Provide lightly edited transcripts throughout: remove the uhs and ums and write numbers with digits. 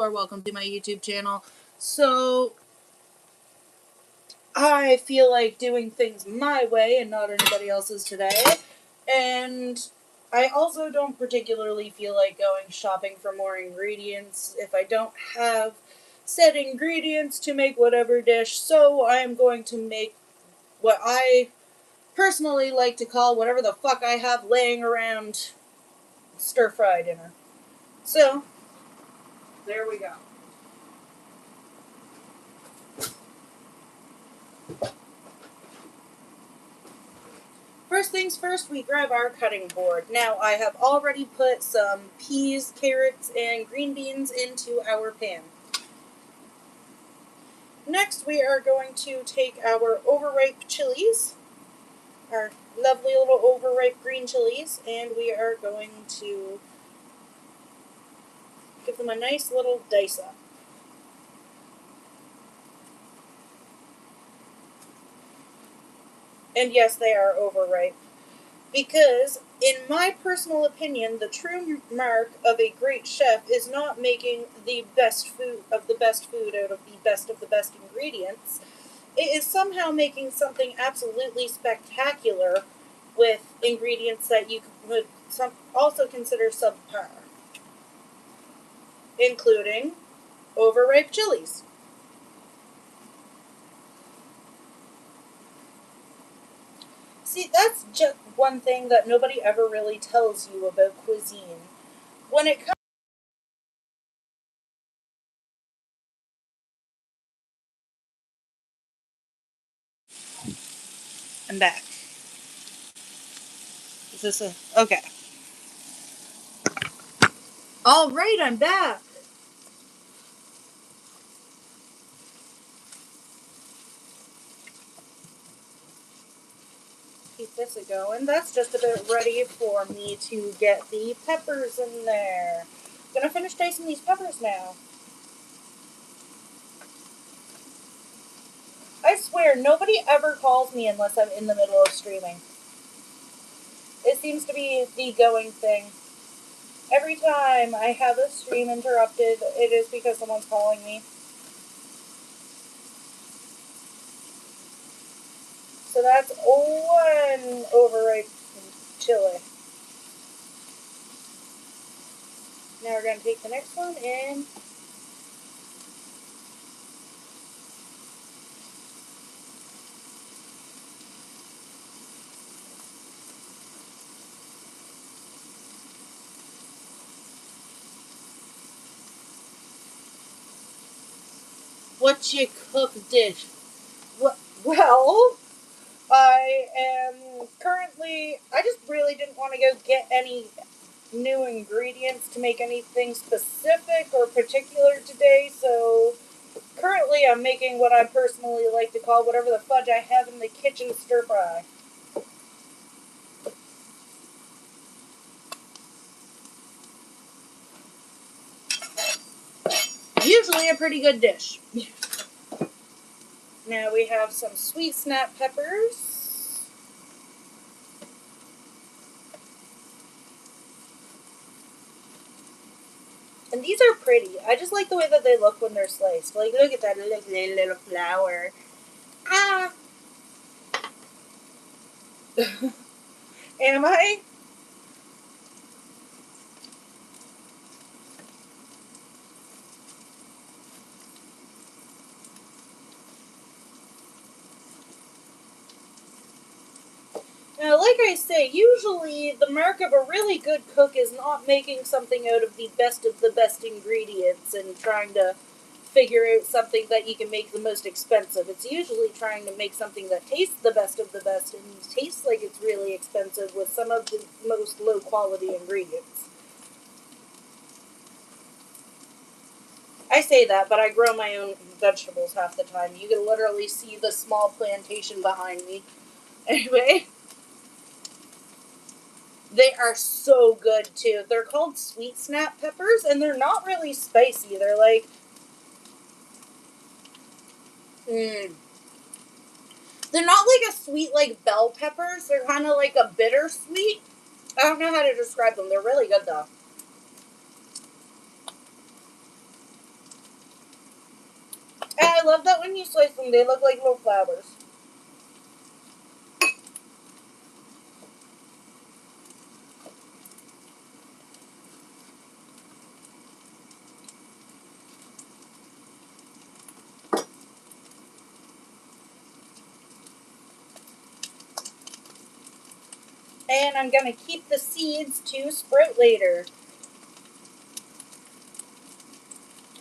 or welcome to my YouTube channel. So, I feel like doing things my way and not anybody else's today. And I also don't particularly feel like going shopping for more ingredients if I don't have said ingredients to make whatever dish. So I am going to make what I personally like to call whatever the fuck I have laying around stir-fry dinner. So, there we go. First things first, we grab our cutting board. Now, I have already put some peas, carrots, and green beans into our pan. Next, we are going to take our overripe chilies, our lovely little overripe green chilies, and we are going to give them a nice little dice up. And yes, they are overripe. Because, in my personal opinion, the true mark of a great chef is not making the best food out of the best of the best ingredients. It is somehow making something absolutely spectacular with ingredients that you would also consider subpar, including overripe chilies. See, that's just one thing that nobody ever really tells you about cuisine. When it comes I'm back. Is this a... Okay. Alright, I'm back! Keep this a-going. That's just about ready for me to get the peppers in there. Gonna finish dicing these peppers now. I swear, nobody ever calls me unless I'm in the middle of streaming. It seems to be the going thing. Every time I have a stream interrupted, it is because someone's calling me. So that's one overripe chili. Now we're going to take the next one and... What you cook dish? Well, I am currently... I just really didn't want to go get any new ingredients to make anything specific or particular today, so currently I'm making what I personally like to call whatever the fudge I have in the kitchen stir fry. Usually a pretty good dish. Now we have some sweet snap peppers. And these are pretty. I just like the way that they look when they're sliced. Like, look at that little flower. Ah! Am I? Now, like I say, usually the mark of a really good cook is not making something out of the best ingredients and trying to figure out something that you can make the most expensive. It's usually trying to make something that tastes the best of the best and tastes like it's really expensive with some of the most low quality ingredients. I say that, but I grow my own vegetables half the time. You can literally see the small plantation behind me. Anyway, they are so good too. They're called sweet snap peppers, and they're not really spicy. They're like, they're not like a sweet like bell peppers. They're kind of like a bittersweet. I don't know how to describe them. They're really good though. love that when you slice them, they look like little flowers. And I'm going to keep the seeds to sprout later.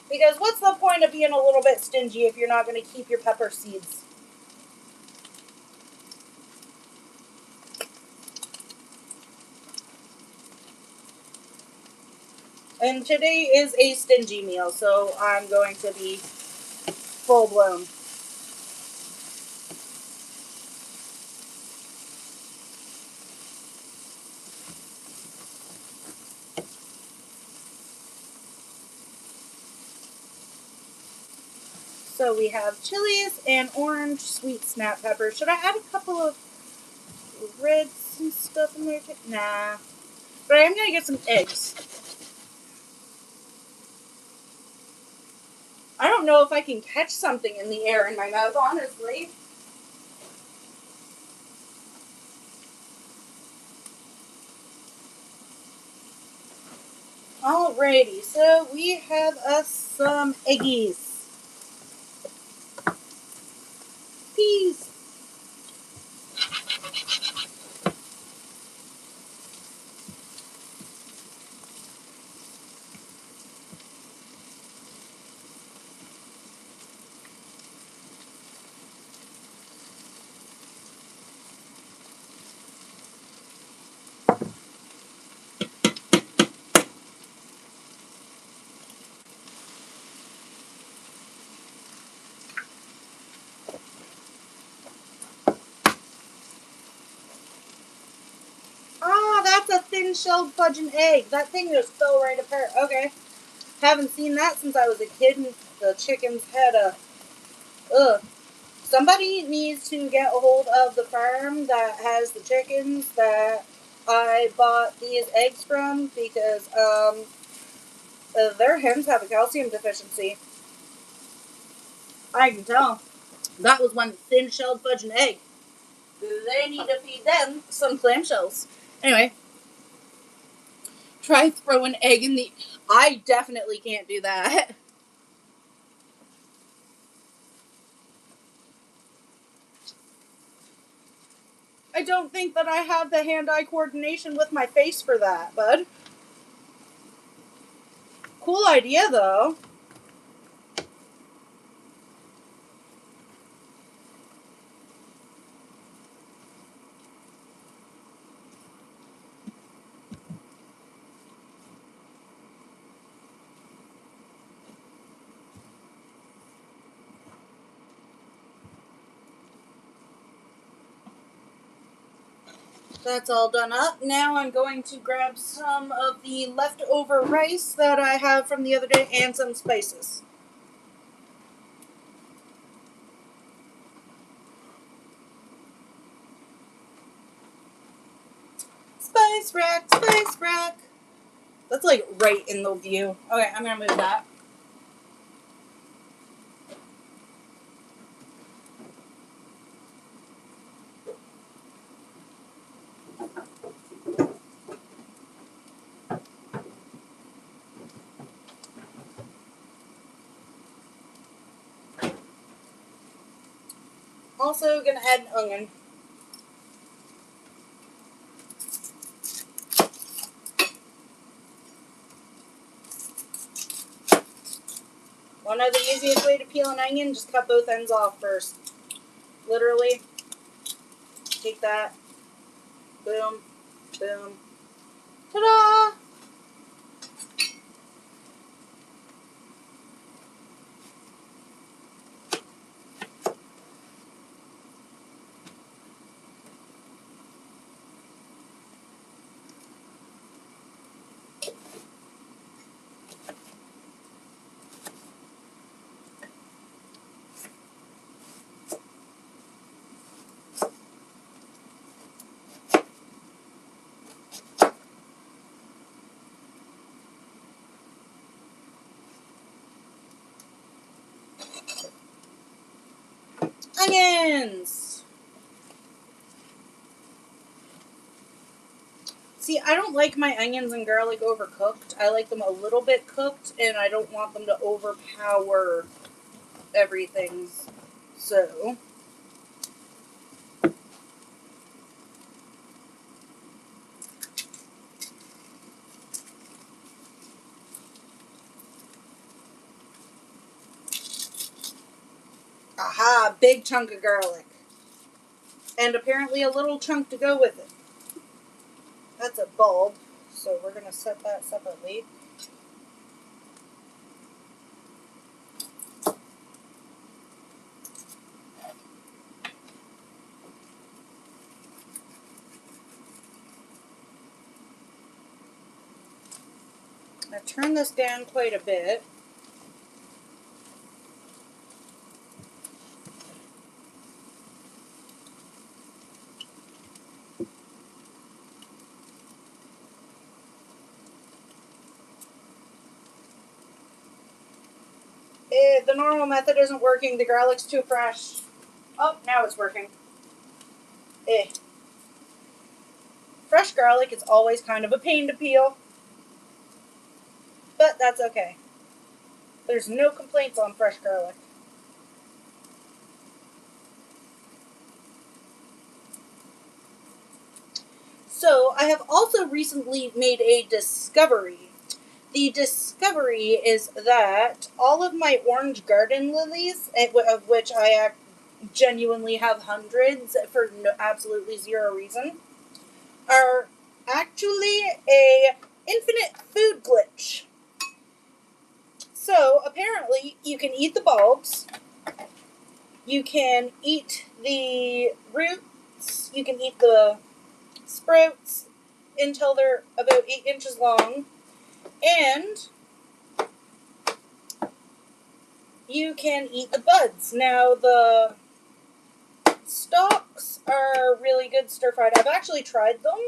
Because what's the point of being a little bit stingy if you're not going to keep your pepper seeds? And today is a stingy meal, so I'm going to be full blown. So we have chilies and orange sweet snap pepper. Should I add a couple of reds and stuff in there? Nah. But I am going to get some eggs. I don't know if I can catch something in the air in my mouth, honestly. Alrighty, so we have us some eggies. Peas. Ah, that's a thin-shelled fudge and egg. That thing just fell right apart. Okay. Haven't seen that since I was a kid and the chickens had a... Ugh. Somebody needs to get a hold of the farm that has the chickens that I bought these eggs from because their hens have a calcium deficiency. I can tell. That was one thin-shelled fudge and egg. They need to feed them some clamshells. Anyway, try throw an egg in the... I definitely can't do that. I don't think that I have the hand-eye coordination with my face for that, bud. Cool idea, though. That's all done up. Now I'm going to grab some of the leftover rice that I have from the other day and some spices. Spice rack, spice rack. That's like right in the view. Okay, I'm gonna move that. Also gonna add an onion. One of the easiest way to peel an onion, just cut both ends off first. Literally, take that, boom, boom, ta-da! Onions! See, I don't like my onions and garlic overcooked. I like them a little bit cooked, and I don't want them to overpower everything. So, aha, big chunk of garlic. And apparently a little chunk to go with it. That's a bulb, so we're going to set that separately. I'm going to turn this down quite a bit. The normal method isn't working. The garlic's too fresh. Oh, now it's working. Fresh garlic is always kind of a pain to peel. But that's okay. There's no complaints on fresh garlic. So, I have also recently made a discovery. The discovery is that all of my orange garden lilies, of which I genuinely have hundreds for absolutely zero reason, are actually a infinite food glitch. So, apparently, you can eat the bulbs, you can eat the roots, you can eat the sprouts until they're about 8 inches long, and you can eat the buds. Now, the stalks are really good stir-fried. I've actually tried them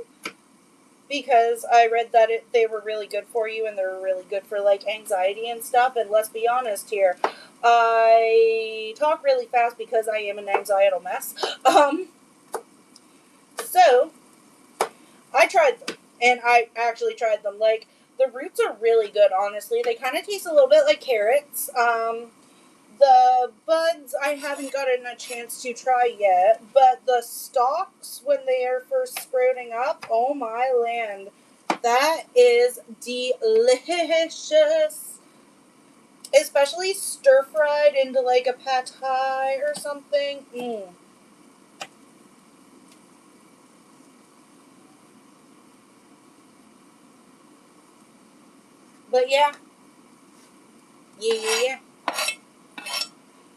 because I read that they were really good for you and they're really good for, like, anxiety and stuff. And let's be honest here, I talk really fast because I am an anxietal mess. So, I tried them. And I actually tried them. Like, the roots are really good, honestly. They kind of taste a little bit like carrots. The buds I haven't gotten a chance to try yet, but the stalks, when they are first sprouting up, oh my land, that is delicious. Especially stir-fried into like a pad thai or something. But yeah. Yeah.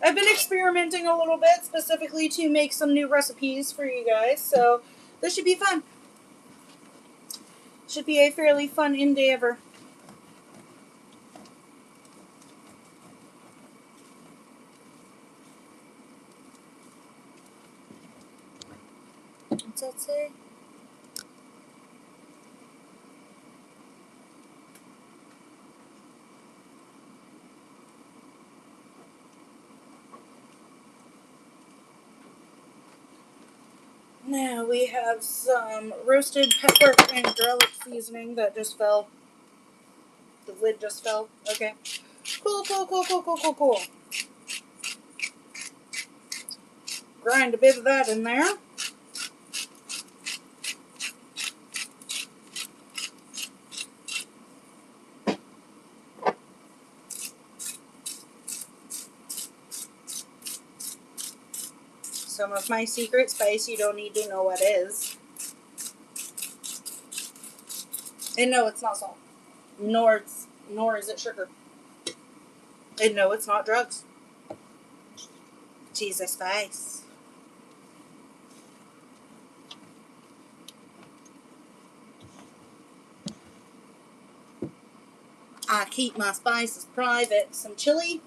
I've been experimenting a little bit, specifically to make some new recipes for you guys, so this should be fun. Should be a fairly fun endeavor. What's that say? Now we have some roasted pepper and garlic seasoning that just fell. The lid just fell. Okay. Cool. Grind a bit of that in there. Some of my secret spice you don't need to know what is. And no, it's not salt. Nor is it sugar. And no, it's not drugs. Jesus spice. I keep my spices private. Some chili.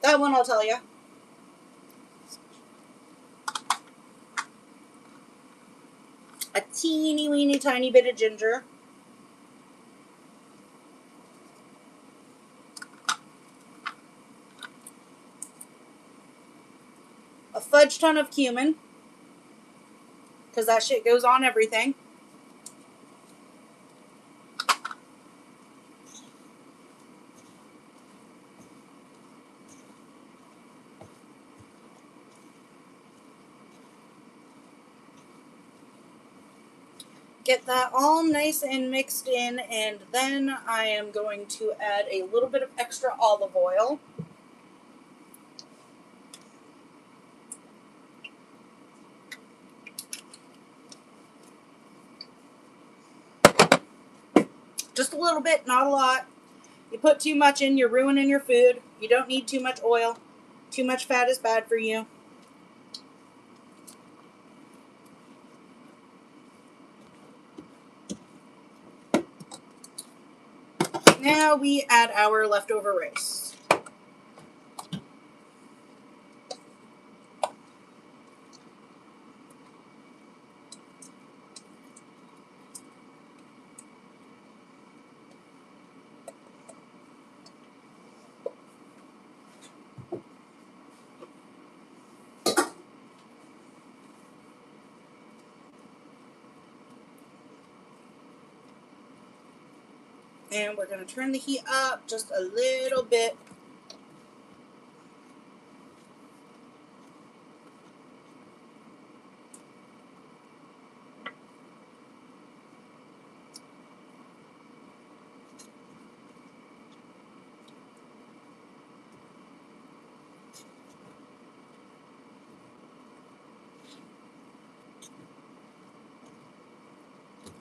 That one I'll tell you. A teeny weeny tiny bit of ginger. fudge ton of cumin, because that shit goes on everything. Get that all nice and mixed in, and then I am going to add a little bit of extra olive oil. Just a little bit, not a lot. You put too much in, you're ruining your food. You don't need too much oil. Too much fat is bad for you. Now we add our leftover rice. And we're going to turn the heat up just a little bit.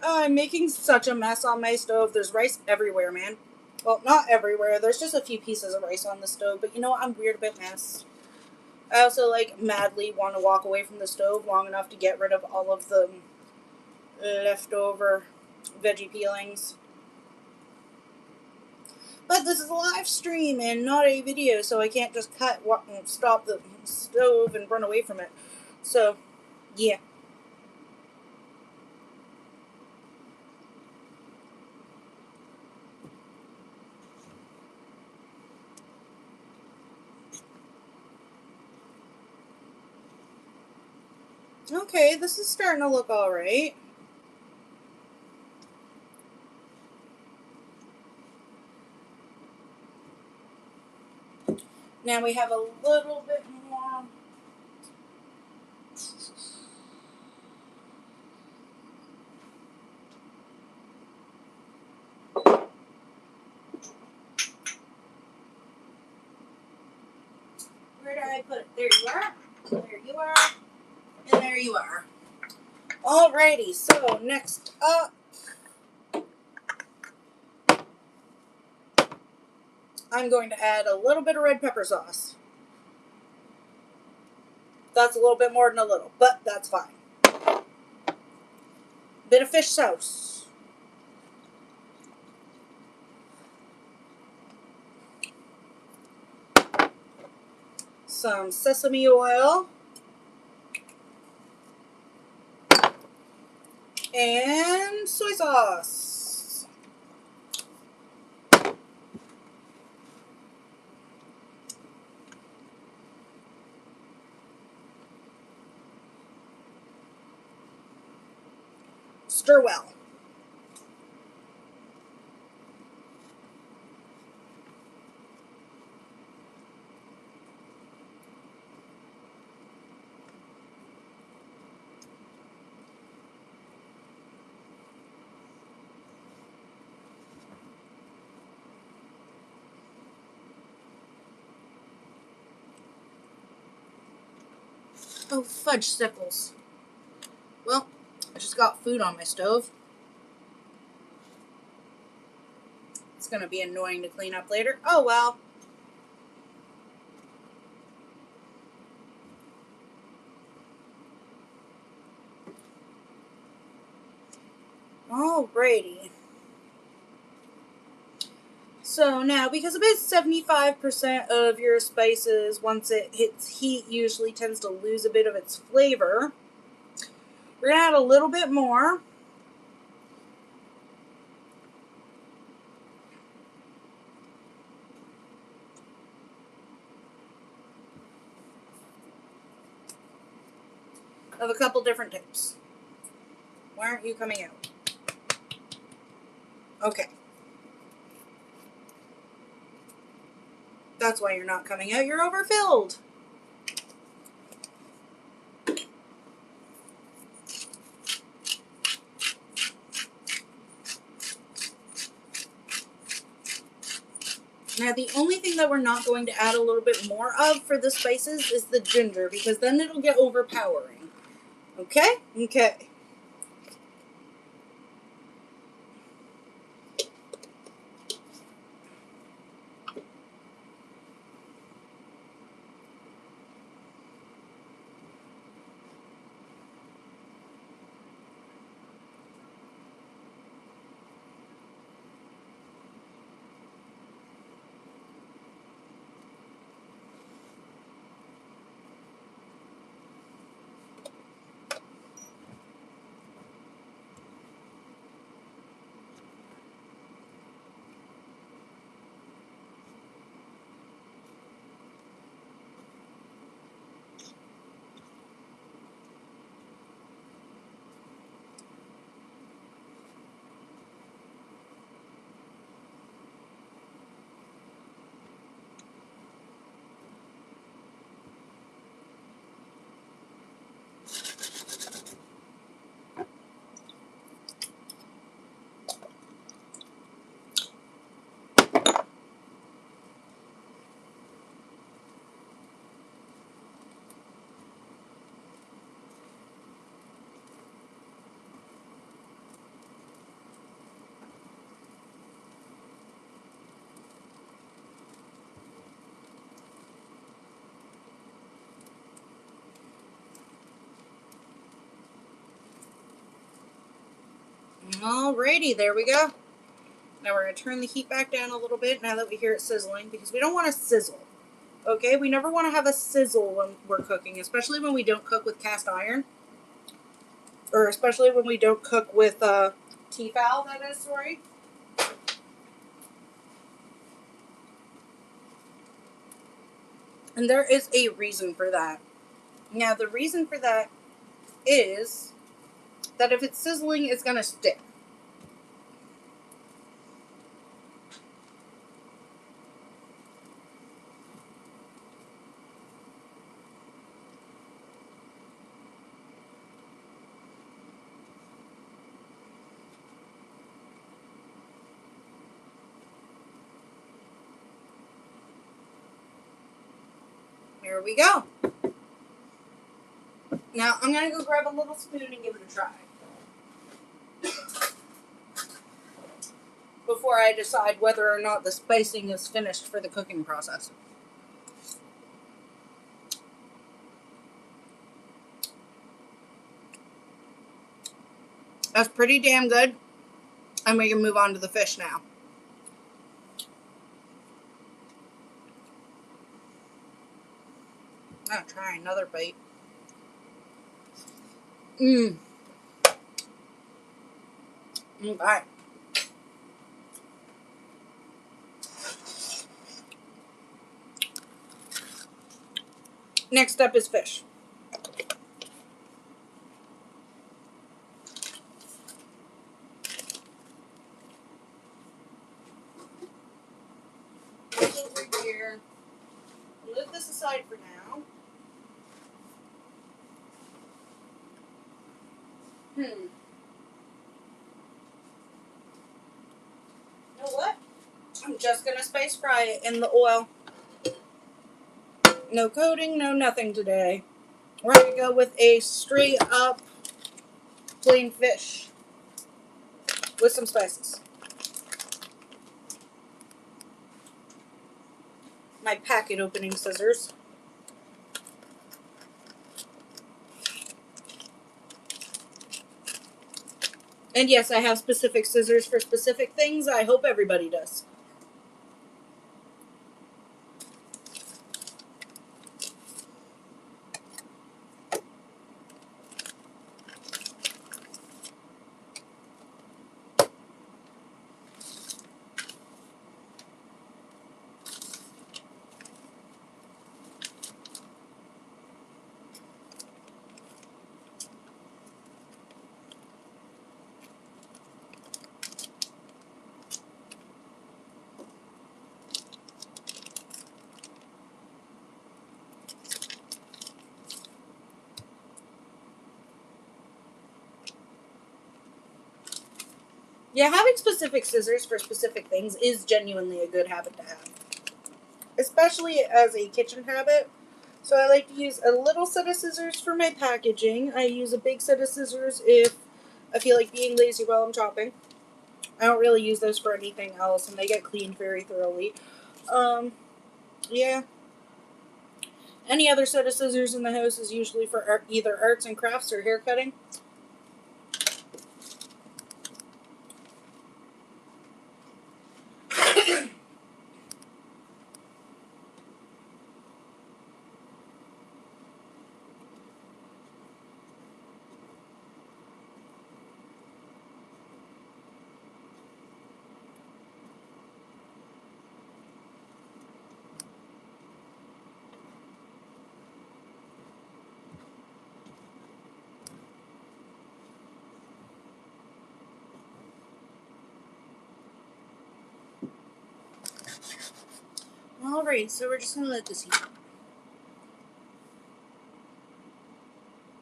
Oh, I'm making such a mess on my stove. There's rice everywhere, man. Well, not everywhere. There's just a few pieces of rice on the stove. But you know what? I'm weird about mess. I also, like, madly want to walk away from the stove long enough to get rid of all of the leftover veggie peelings. But this is a live stream and not a video, so I can't just stop the stove and run away from it. So, yeah. Okay, this is starting to look alright. Now we have a little bit more. Where did I put it? There you are. There you are. And there you are. Alrighty, so next up, I'm going to add a little bit of red pepper sauce. That's a little bit more than a little, but that's fine. Bit of fish sauce. Some sesame oil. And soy sauce. Stir well. Oh, fudge sickles. Well, I just got food on my stove. It's going to be annoying to clean up later. Oh, well. Alrighty. So now, because about 75% of your spices, once it hits heat, usually tends to lose a bit of its flavor, we're going to add a little bit more. of a couple different types. Why aren't you coming out? Okay. That's why you're not coming out. You're overfilled. Now, the only thing that we're not going to add a little bit more of for the spices is the ginger, because then it'll get overpowering. Okay? Okay. Alrighty, there we go. Now we're going to turn the heat back down a little bit now that we hear it sizzling, because we don't want to sizzle. Okay? We never want to have a sizzle when we're cooking, especially when we don't cook with cast iron. Or especially when we don't cook with Tefal, that is, sorry. And there is a reason for that. Now, the reason for that is that if it's sizzling, it's going to stick. Here we go. Now, I'm going to go grab a little spoon and give it a try. Before I decide whether or not the spicing is finished for the cooking process. That's pretty damn good. And we can move on to the fish now. I'll try another bite. Okay. Next up is fish. Over here. Move this aside for now. You know what? I'm just going to spice fry it in the oil. No coating, no nothing today. We're going to go with a straight up plain fish with some spices. My packet opening scissors. And yes, I have specific scissors for specific things. I hope everybody does. Yeah, having specific scissors for specific things is genuinely a good habit to have. Especially as a kitchen habit. So I like to use a little set of scissors for my packaging. I use a big set of scissors if I feel like being lazy while I'm chopping. I don't really use those for anything else, and they get cleaned very thoroughly. Yeah. Any other set of scissors in the house is usually for either arts and crafts or hair cutting. Alright, so we're just gonna let this heat.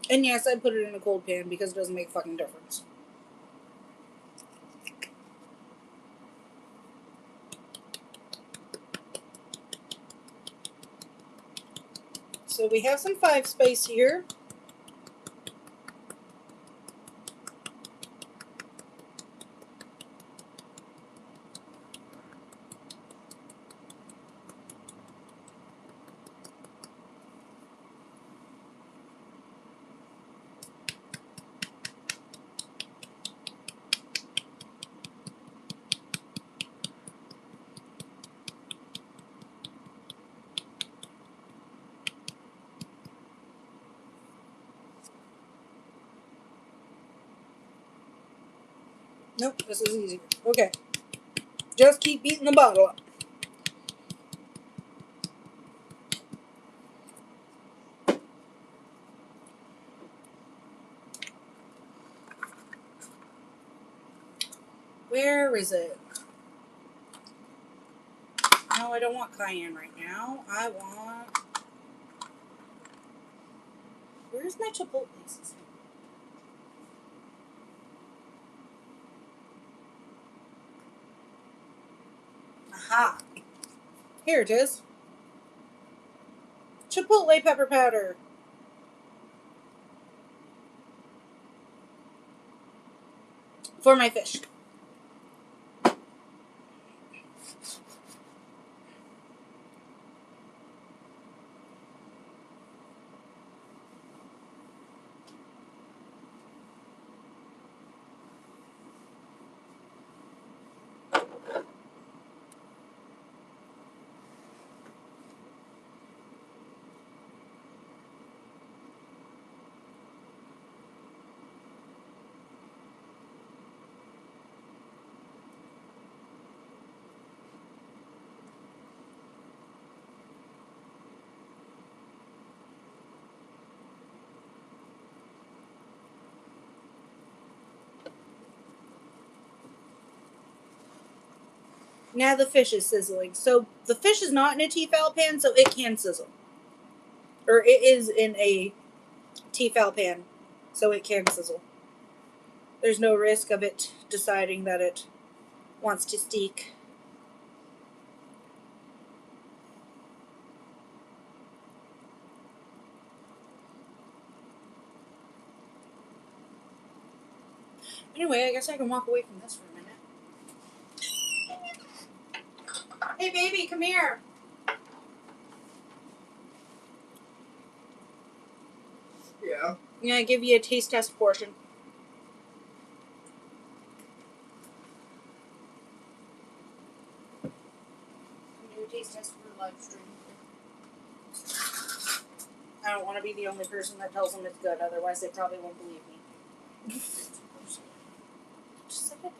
And yes, I put it in a cold pan because it doesn't make a fucking difference. So we have some 5 spice here. Nope, this is easier. Okay. Just keep beating the bottle up. Where is it? No, I don't want cayenne right now. I want... Where's my chipotle seasoning? Aha. Here it is. Chipotle pepper powder. For my fish. Now the fish is sizzling. So the fish is not in a Tefal pan, so it can sizzle. Or it is in a Tefal pan, so it can sizzle. There's no risk of it deciding that it wants to steak. Anyway, I guess I can walk away from this for a minute. Hey baby, come here. Yeah. I'm gonna give you a taste test portion. Do a taste test for live stream. I don't want to be the only person that tells them it's good, otherwise they probably won't believe me. Just set it down.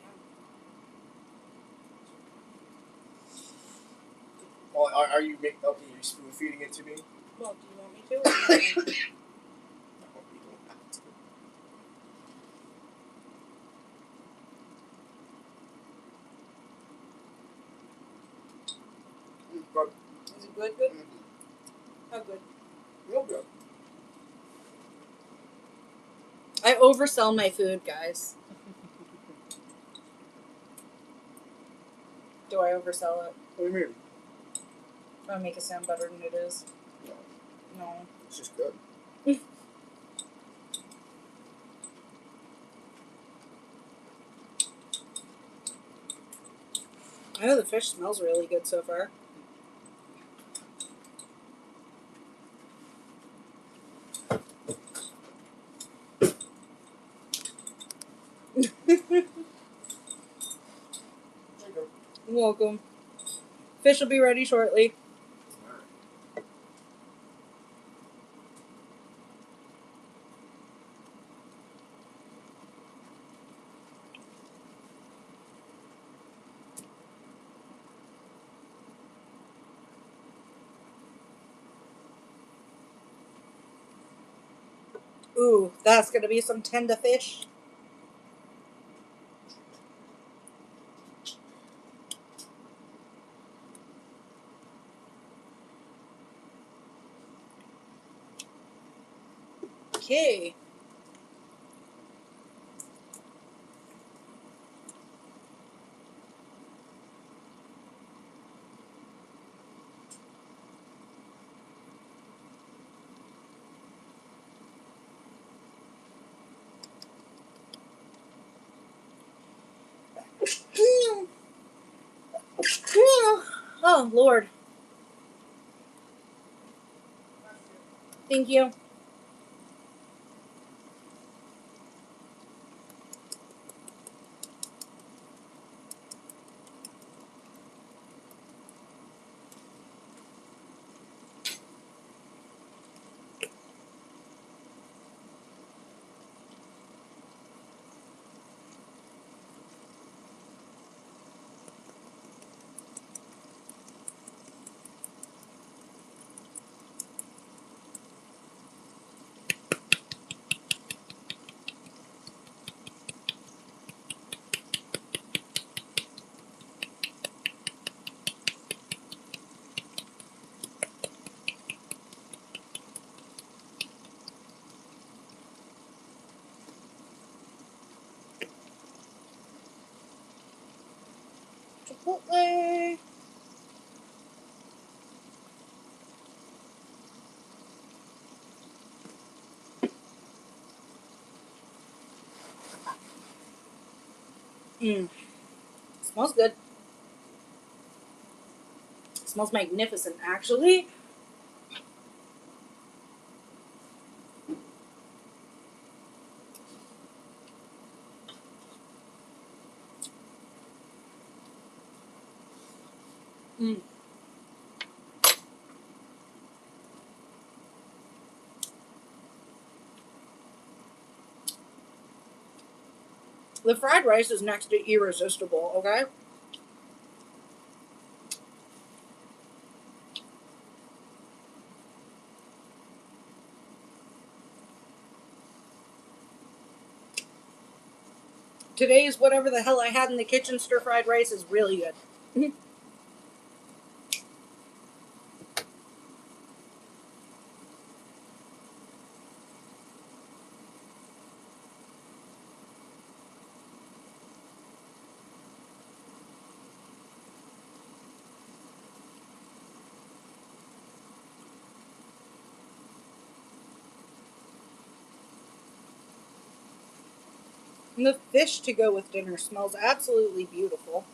Well, are you okay? You're spoon feeding it to me? Well, do you want me to? Or do you want me to? Good. Is it good? Good? Mm-hmm. How good? Real good. I oversell my food, guys. Do I oversell it? What do you mean? I make it sound better than it is. No, No. it's just good. I know the fish smells really good so far. There you go. You're welcome. Fish will be ready shortly. Alright. Ooh, that's gonna be some tender fish. Okay. Oh, Lord. Thank you. Chipotle. Mmm. Smells good. Smells magnificent, actually. Mmm. The fried rice is next to irresistible, okay? Today's whatever the hell I had in the kitchen stir fried rice is really good. And the fish to go with dinner smells absolutely beautiful.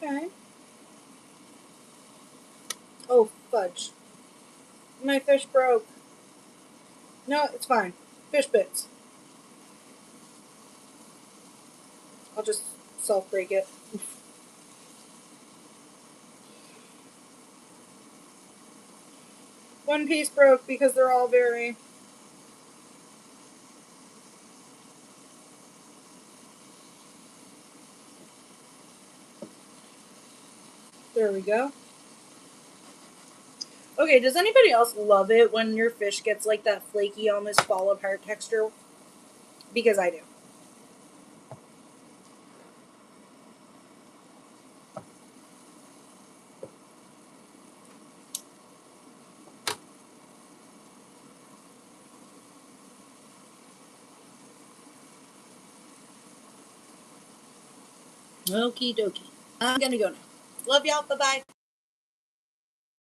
Okay. Oh, fudge. My fish broke. No, it's fine. Fish bits. I'll just self break it. One piece broke because they're all very... There we go. Okay, does anybody else love it when your fish gets like that flaky, almost fall apart texture? Because I do. Okie dokie. I'm gonna go now. Love y'all. Bye-bye.